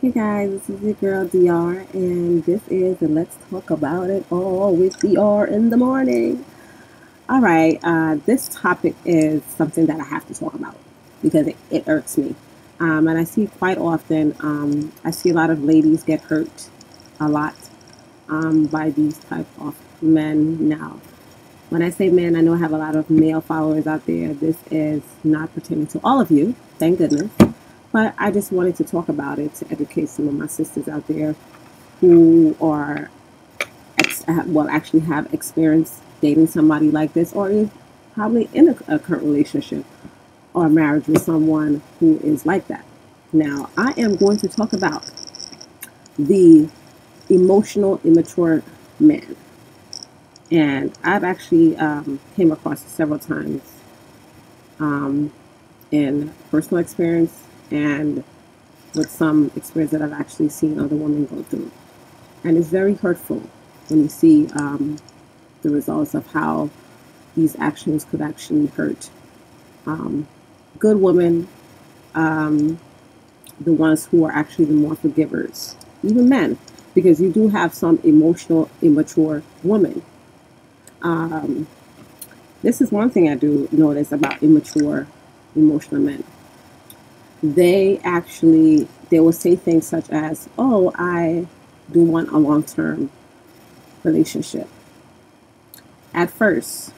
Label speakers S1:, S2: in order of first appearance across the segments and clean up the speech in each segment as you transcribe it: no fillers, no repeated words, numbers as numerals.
S1: Hey guys, this is your girl DR, and this is the Let's Talk About It All with DR in the morning. All right, this topic is something that I have to talk about because it irks me. And I see quite often, I see a lot of ladies get hurt a lot by these type of men now. When I say men, I know I have a lot of male followers out there. This is not pertaining to all of you, thank goodness. But I just wanted to talk about it to educate some of my sisters out there who are, actually have experience dating somebody like this, or is probably in a current relationship or marriage with someone who is like that. Now, I am going to talk about the emotional immature man. And I've actually came across it several times um, in personal experience and with some experience that I've actually seen other women go through. And it's very hurtful when you see the results of how these actions could actually hurt good women, the ones who are actually the more forgivers, even men, because you do have some emotional, immature women. Um, this is one thing I do notice about immature, emotional men. They will say things such as, "Oh, I do want a long-term relationship." At first,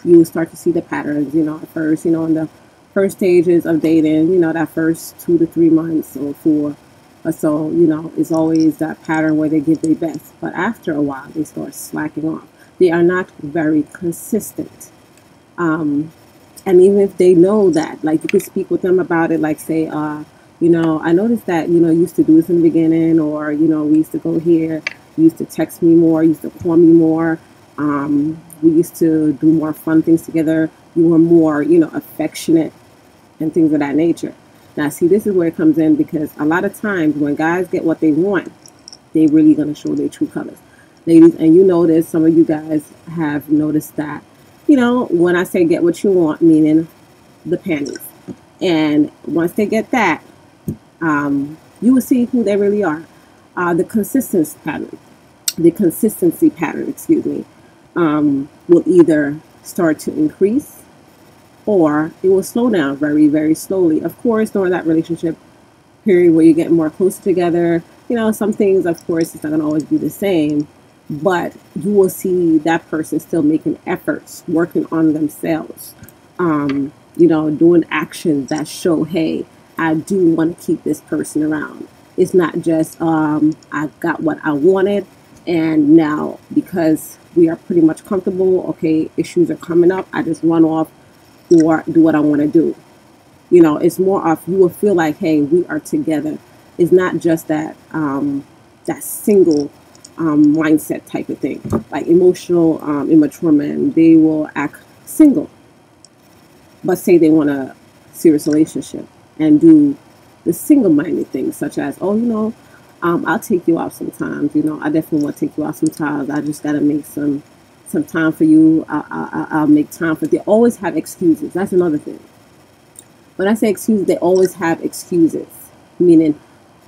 S1: you start to see the patterns. At first, in the first stages of dating, that first 2 to 3 months or four or so, is always that pattern where they give their best. But after a while, they start slacking off. They are not very consistent. Um, and even if they know that, like, you can speak with them about it, like, say, I noticed that, you used to do this in the beginning, or, we used to go here, you used to text me more, you used to call me more, we used to do more fun things together, you were more, affectionate and things of that nature. Now, see, this is where it comes in, because a lot of times when guys get what they want, they really going to show their true colors. Ladies, and you notice, some of you guys have noticed that, when I say get what you want, meaning the panties. And once they get that, you will see who they really are. The consistency pattern, excuse me, will either start to increase or it will slow down very, very slowly. Of course, during that relationship period where you get more closer together, some things, of course, it's not going to always be the same, but you will see that person still making efforts, working on themselves, doing actions that show, hey, I do want to keep this person around. It's not just I got what I wanted, and now because we are pretty much comfortable, okay, issues are coming up, I just run off or do what I want to do. It's more of, you will feel like, hey, we are together. It's not just that single mindset type of thing. Like emotional, immature men, they will act single, but say they want a serious relationship and do the single-minded things, such as, oh, I'll take you out sometimes. I definitely want to take you out sometimes. I just got to make some time for you. I'll make time for. They always have excuses. That's another thing. When I say excuses, they always have excuses, meaning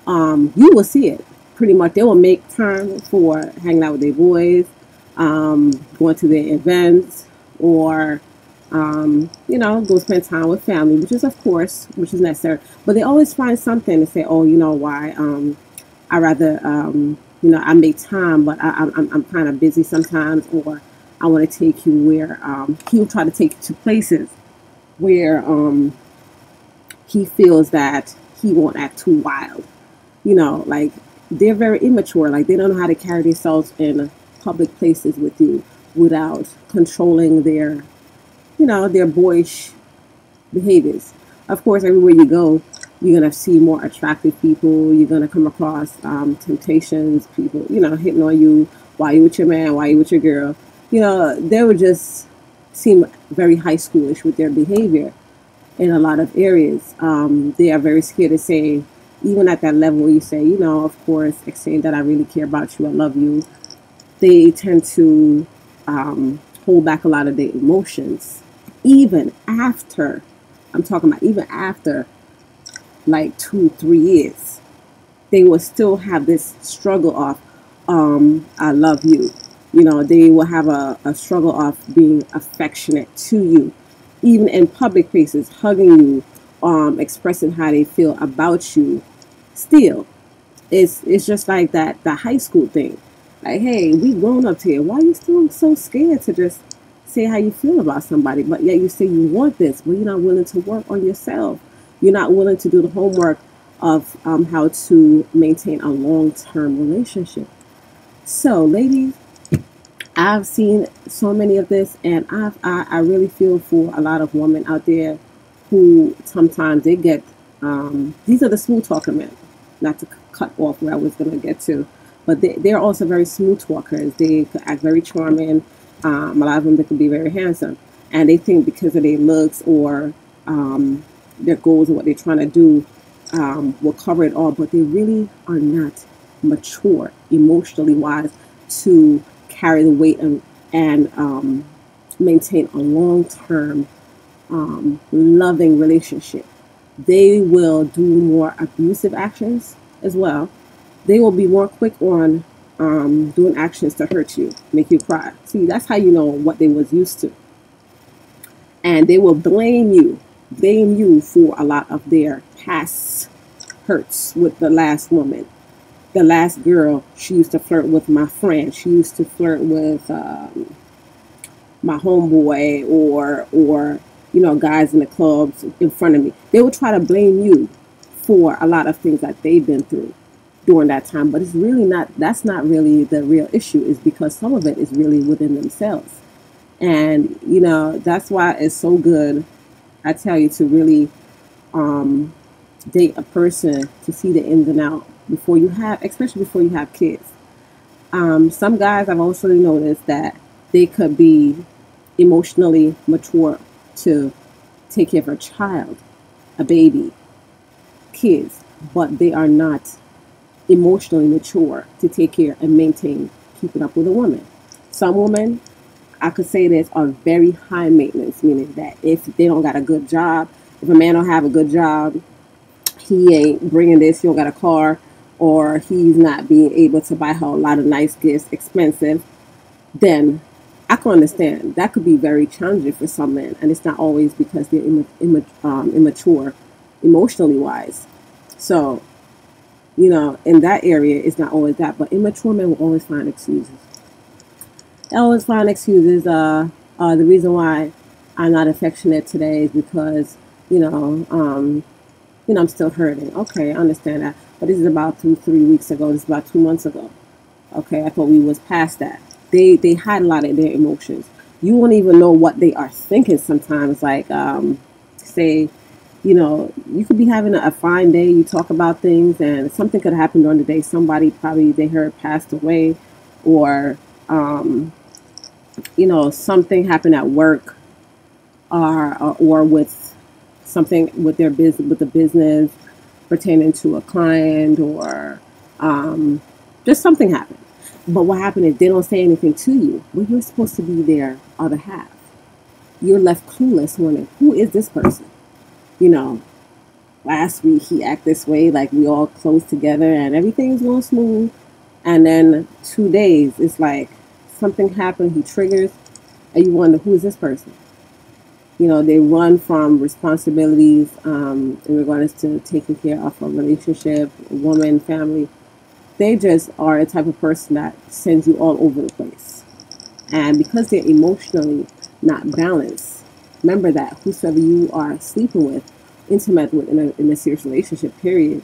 S1: you will see it. Pretty much, they will make time for hanging out with their boys, going to their events, or go spend time with family, which is, of course, which is necessary. But they always find something to say, oh, why? I rather, I make time, but I'm kind of busy sometimes, or I want to take you where he'll try to take you to places where he feels that he won't act too wild. Like, they're very immature. Like, they don't know how to carry themselves in public places with you without controlling their boyish behaviors. Of course, everywhere you go, you're going to see more attractive people. You're going to come across temptations, people, hitting on you. Why you with your man? Why you with your girl? They would just seem very high schoolish with their behavior in a lot of areas. They are very scared to say, even at that level where you say, of course, saying that I really care about you, I love you. They tend to hold back a lot of their emotions, even after, I'm talking about even after like 2, 3 years. they will still have this struggle of, I love you. They will have a struggle of being affectionate to you, even in public places, hugging you, expressing how they feel about you. Still, it's just like that high school thing. Like, hey, we grown up here. Why are you still so scared to just say how you feel about somebody? But yet you say you want this, but you're not willing to work on yourself. You're not willing to do the homework of how to maintain a long-term relationship. So, ladies, I've seen so many of this, and I really feel for a lot of women out there who sometimes they get, these are the smooth talker men, not to cut off where I was going to get to, but they're also very smooth talkers. They could act very charming. A lot of them, they could be very handsome, and they think because of their looks or their goals and what they're trying to do will cover it all, but they really are not mature emotionally wise to carry the weight and maintain a long-term loving relationship. They will do more abusive actions as well. They will be more quick on doing actions to hurt you, make you cry. See, that's how you know what they was used to. And they will blame you for a lot of their past hurts with the last woman. The last girl, she used to flirt with my friend. She used to flirt with my homeboy or guys in the clubs in front of me. They will try to blame you for a lot of things that they've been through during that time. But it's really not. That's not really the real issue. Is because some of it is really within themselves, and that's why it's so good. I tell you to really date a person to see the ins and outs before you have, especially before you have kids. Some guys I've also noticed that they could be emotionally mature to take care of a child, a baby, kids, but they are not emotionally mature to take care and maintain keeping up with a woman. Some women, I could say this, are very high maintenance, meaning that if they don't got a good job, if a man don't have a good job, he ain't bringing this, he don't got a car, or he's not being able to buy her a lot of nice gifts, expensive, then I can understand. That could be very challenging for some men, and it's not always because they're immature emotionally wise. So, in that area, it's not always that, but immature men will always find excuses. They always find excuses. The reason why I'm not affectionate today is because, I'm still hurting. Okay, I understand that. But this is about 3 weeks ago. This is about 2 months ago. Okay, I thought we was past that. They hide a lot of their emotions. You won't even know what they are thinking sometimes. Like, say, you could be having a fine day. You talk about things, and something could happen during the day. Somebody probably they heard passed away, or something happened at work, or with something with their business, with the business pertaining to a client, or just something happened. But what happened is they don't say anything to you. Well, you're supposed to be their other half. You're left clueless, wondering who is this person. Last week he acted this way, like we all close together and everything's going smooth, and then 2 days it's like something happened. He triggers, and you wonder who is this person. They run from responsibilities in regards to taking care of a relationship, a woman, family. They just are a type of person that sends you all over the place. And because they're emotionally not balanced, remember that whosoever you are sleeping with, intimate with in a serious relationship, period,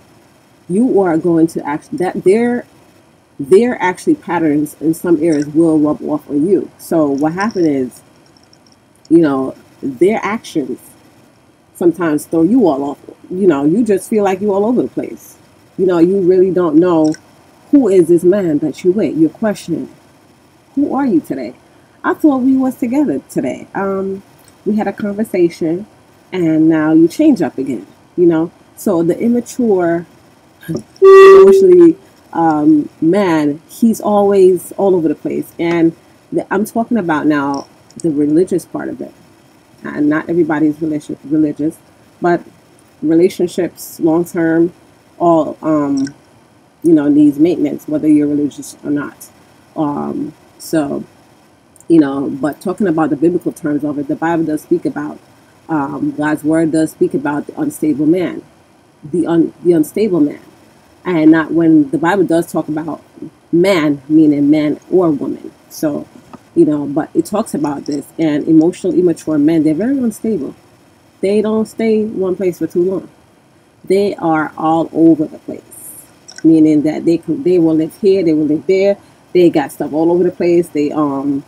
S1: you are going to actually, that their actually patterns in some areas will rub off on you. So what happened is, their actions sometimes throw you all off. You just feel like you're all over the place. You really don't know who is this man that you with. You're questioning, who are you today? I thought we was together today. We had a conversation, and now you change up again. So the immature, emotionally man, he's always all over the place. And I'm talking about now the religious part of it. And not everybody is religious, but relationships long term, all needs maintenance, whether you're religious or not. So, but talking about the biblical terms of it, the Bible does speak about, God's word does speak about the unstable man, the unstable man, and not when the Bible does talk about man, meaning man or woman. So, but it talks about this, and emotionally immature men, they're very unstable. They don't stay one place for too long. They are all over the place, meaning that they will live here, they will live there. They got stuff all over the place. They got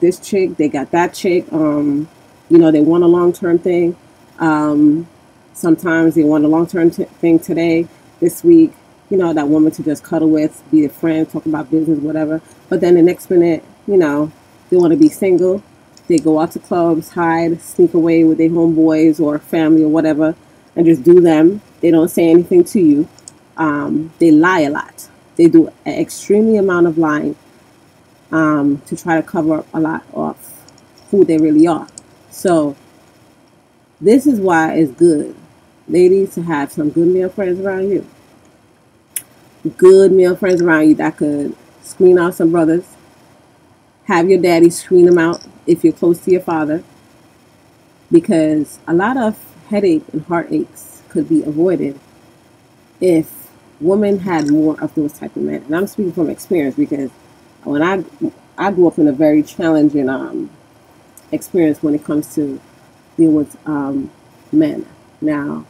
S1: this chick, they got that chick. They want a long term thing. Um, Sometimes they want a long term thing today, this week. That woman to just cuddle with, be a friend, talk about business, whatever. But then the next minute, they want to be single. They go out to clubs, hide, sneak away with their homeboys or family or whatever, and just do them. They don't say anything to you. They lie a lot. They do an extremely amount of lying, to try to cover up a lot of who they really are. So this is why it's good, ladies, to have some good male friends around you. Good male friends around you that could screen out some brothers. Have your daddy screen them out if you're close to your father, because a lot of headache and heartaches could be avoided if women had more of those type of men. And I'm speaking from experience, because when I grew up in a very challenging experience when it comes to dealing with men. Now,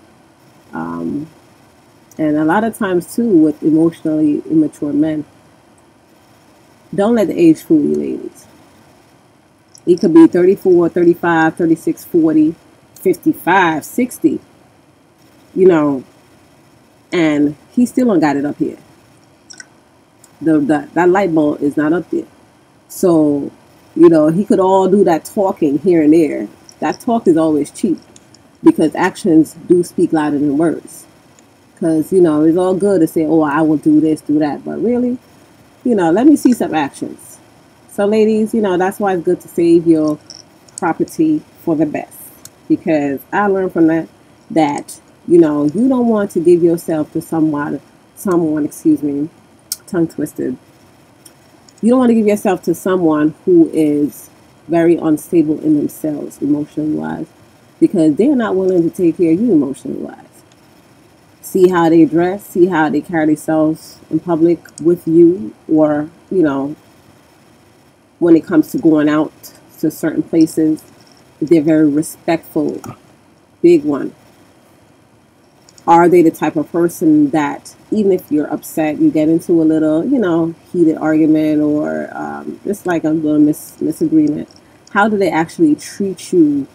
S1: and a lot of times too with emotionally immature men, don't let the age fool you, ladies. It could be 34, 35, 36, 40, 55, 60, and he still don't got it up here. That light bulb is not up there. So, he could all do that talking here and there. That talk is always cheap, because actions do speak louder than words. Because, it's all good to say, oh, I will do this, do that. But really, let me see some actions. So, ladies, that's why it's good to save your property for the best. Because I learned from that, you don't want to give yourself to someone, excuse me, tongue twisted. You don't want to give yourself to someone who is very unstable in themselves, emotionally wise, because they're not willing to take care of you emotionally wise. See how they dress, see how they carry themselves in public with you, or, when it comes to going out to certain places, they're very respectful. Big one. Are they the type of person that even if you're upset, you get into a little, heated argument, or just like a little misagreement, how do they actually treat you,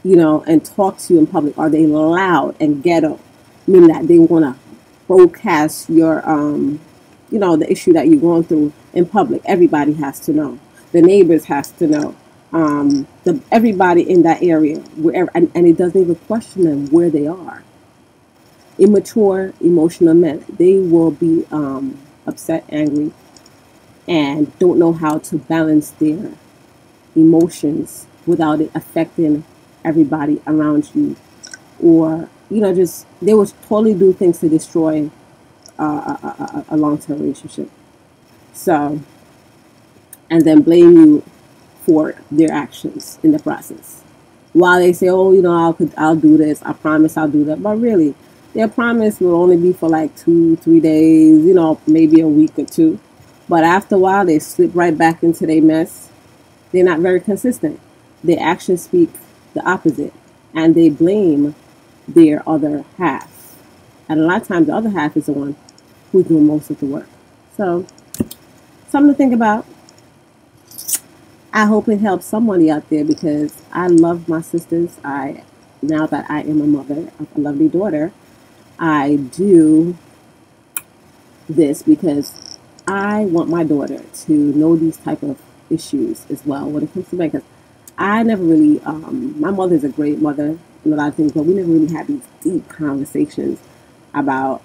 S1: and talk to you in public? Are they loud and ghetto, meaning that they want to broadcast your, the issue that you're going through in public? Everybody has to know. The neighbors has to know. Everybody in that area, wherever, and it doesn't even question them where they are. Immature, emotional men, they will be upset, angry, and don't know how to balance their emotions without it affecting everybody around you, or just they will totally do things to destroy a long-term relationship. So, and then blame you for their actions in the process, while they say, oh, I'll do this, I promise I'll do that. But really, their promise will only be for like 2-3 days, maybe a week or two. But after a while, they slip right back into their mess. They're not very consistent. Their actions speak the opposite, and they blame their other half. And a lot of times, the other half is the one who's doing most of the work. So, something to think about. I hope it helps somebody out there, because I love my sisters. Now that I am a mother of a lovely daughter, I do this because I want my daughter to know these type of issues as well when it comes to men. Because I never really, my mother is a great mother in a lot of things, but we never really had these deep conversations about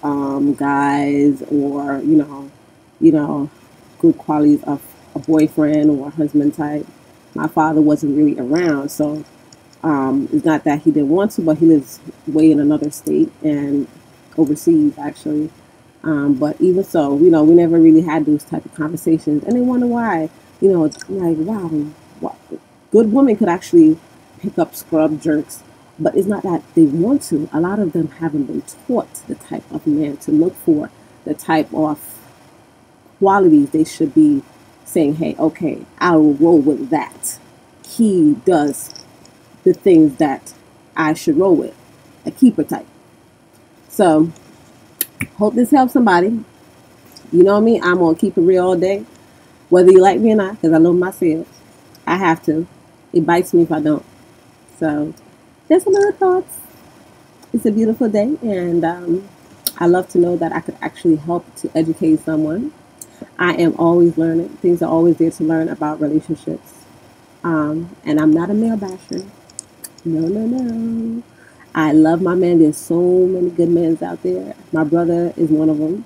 S1: guys, or good qualities of a boyfriend or a husband type. My father wasn't really around, so it's not that he didn't want to, but he lives way in another state, and overseas actually. But even so, we never really had those type of conversations, and they wonder why. Like, wow, what, good women could actually pick up scrub jerks, but it's not that they want to. A lot of them haven't been taught the type of man to look for, the type of qualities they should be saying, hey, okay, I will roll with that. He does the things that I should roll with, a keeper type. So, hope this helps somebody. You know me, I'm gonna keep it real all day, whether you like me or not, because I know myself. I have to. It bites me if I don't. So, just some other thoughts. It's a beautiful day, and I love to know that I could actually help to educate someone. I am always learning. Things are always there to learn about relationships. And I'm not a male basher. No, no, no. I love my men. There's so many good men out there. My brother is one of them.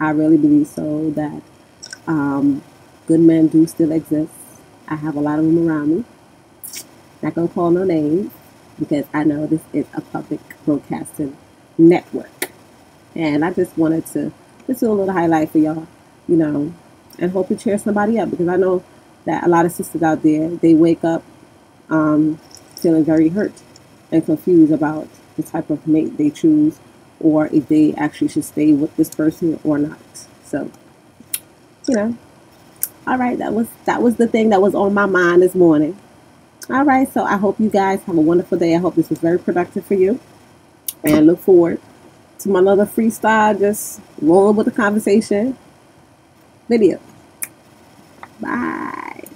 S1: I really believe so that um, good men do still exist. I have a lot of them around me. Not gonna call no names because I know this is a public broadcasting network, and I just wanted to just do a little highlight for y'all, you know, and hope to cheer somebody up because I know that a lot of sisters out there they wake up um, feeling very hurt and confused about the type of mate they choose or if they actually should stay with this person or not. So, you know, all right, that was the thing that was on my mind this morning. All right, so I hope you guys have a wonderful day. I hope this was very productive for you, and look forward to my another freestyle, just rolling with the conversation video. Bye.